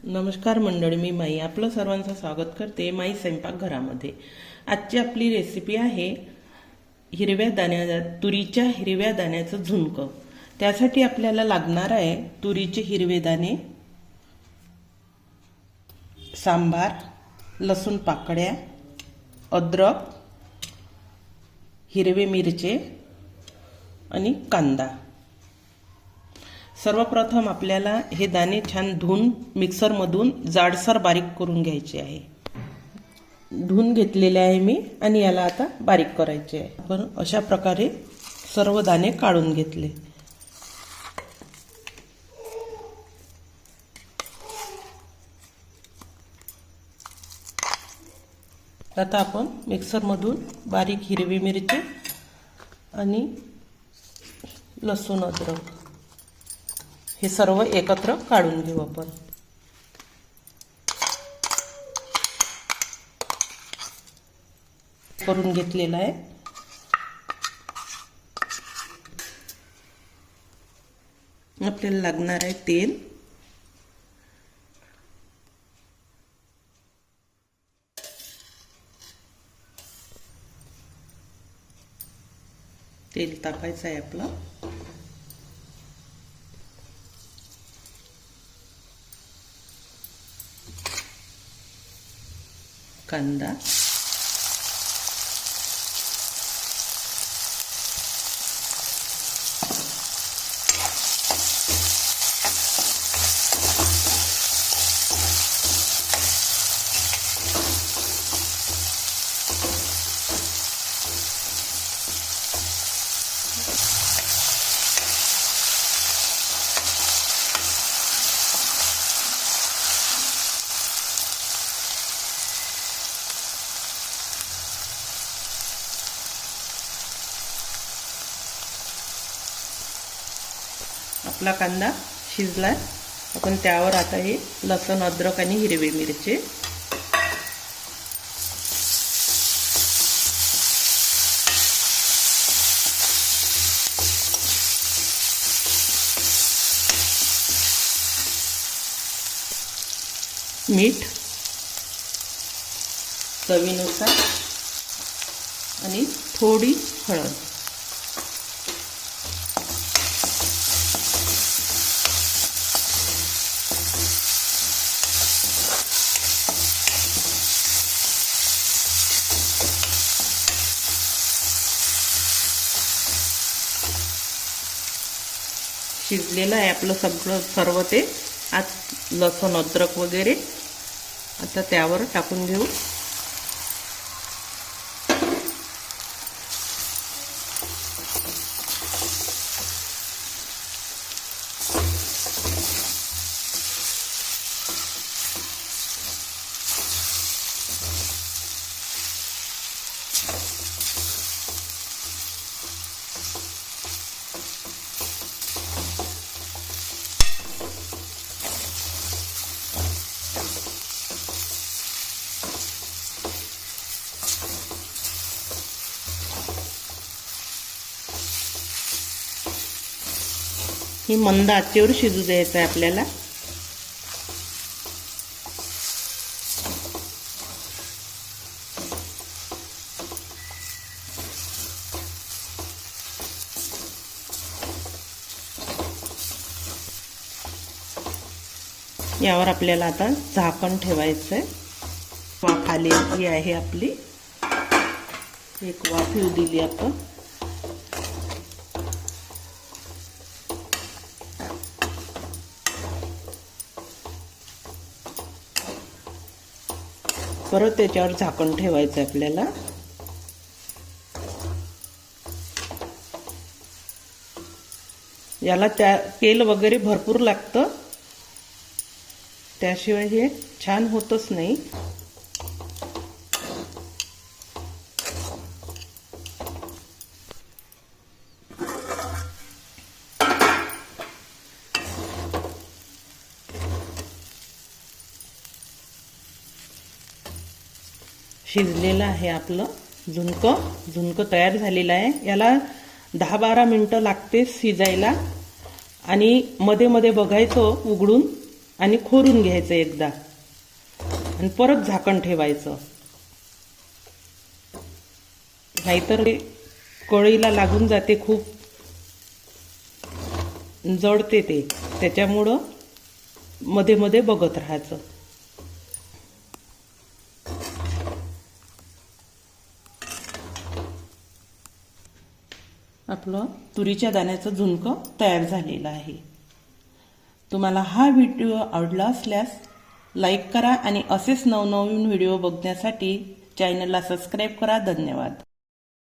नमस्कार मंडळी, मी माई आपलं सर्वांचं स्वागत करते माई स्वयंपाकघरामध्ये। आजची आपली रेसिपी आहे तुरीच्या हिरव्या दाण्याचं झुणकं। त्यासाठी आपल्याला लागणार आहे तुरीचे हिरवे दाणे, सांबार, लसूण पाकळ्या, अद्रक, हिरवे मिरचे आणि कांदा। सर्वप्रथम आपल्याला हे दाणे छान धुवून मिक्सरमधून जाडसर बारीक करून घ्यायचे आहे। धुवून घेतलेले आहे मी आणि याला आता बारीक करायचे आहे। आपण अशा प्रकारे सर्व दाणे काढून घेतले। आता आपण मिक्सरमधून बारीक हिरवी मिरची आणि लसूण अद्रक हे सर्व एकत्र काढून घेऊ आपण। करून घेतलेला आहे। आपल्याला लागणार आहे तेल, तेल टाकायचं आहे आपलं। कांदा, आपला कांदा शिजला। आपण त्यावर आता हे लसूण अद्रक आणि हिरवी मिरची, मीठ चवीनुसार आणि थोडी हळद शिजलेलं आहे आपलं सर्व ते। आज लसूण अद्रक वगैरे आता त्यावर टाकून घेऊ। ही मंद आचेवर शिजू द्यायचं आहे आपल्याला। यावर आपल्याला आता झाकण ठेवायचं आहे। वाफ आलेली आहे आपली, एक वाफ येऊ दिली आपण। परत त्याच्यावर झाकण ठेवायचं आपल्याला। याला तेल वगैरे भरपूर लागतं, त्याशिवाय हे छान होतच नाही। शिजलेलं आहे आपलं झुणकं तयार झालेलं आहे। याला 10-12 मिनिटं लागते शिजायला आणि मध्ये मध्ये बघायचं उघडून आणि खोरून घ्यायचं एकदा आणि परत झाकण ठेवायचं, नाहीतर कढईला लागून जाते, खूप जळते ते. त्याच्यामुळं मध्ये मध्ये बघत राहायचं. आपलं तुरीच्या दाण्याचं झुणकं तयार झालेलं आहे. तुम्हाला हा व्हिडिओ आवडला असल्यास लाईक करा आणि असेच नवनवीन व्हिडिओ बघण्यासाठी चॅनलला सबस्क्राईब करा. धन्यवाद.